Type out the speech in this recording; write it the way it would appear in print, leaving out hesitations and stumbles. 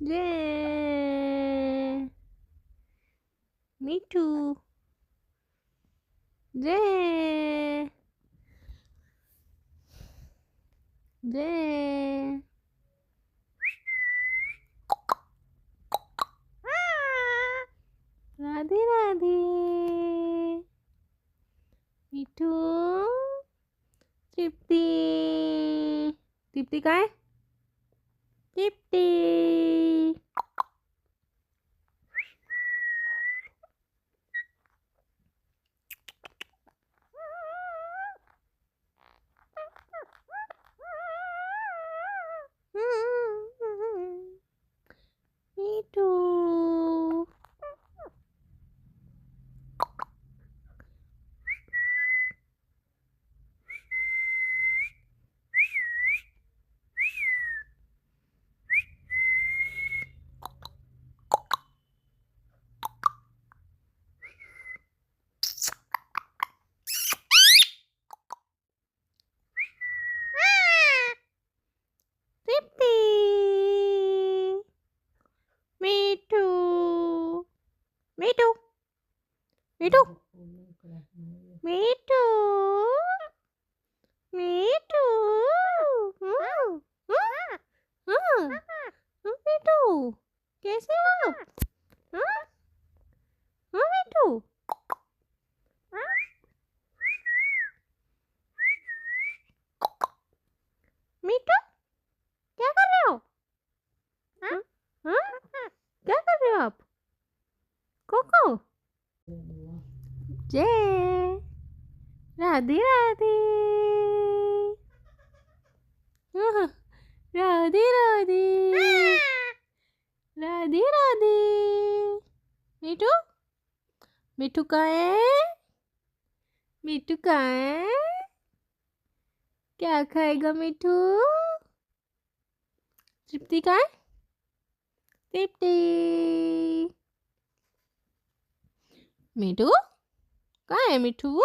जे मिठू जे जे राधे राधे मिठू तृप्ती तृप्ती काय तृप्ती मिठू तृप्ती मिठू मिठू मिठू मिठू मिठू मिठू कैसे हो हाँ हाँ मिठू मिठू क्या कर रहे हो हाँ हाँ क्या कर रहे हो आप कोको जय राधे राधे हाँ, राधे राधे राधे राधे मिठू मिठू कहाँ है मिठू कहाँ है क्या खाएगा मिठू तृप्ति कहाँ है तृप्ति मिठू कहाँ है मिठू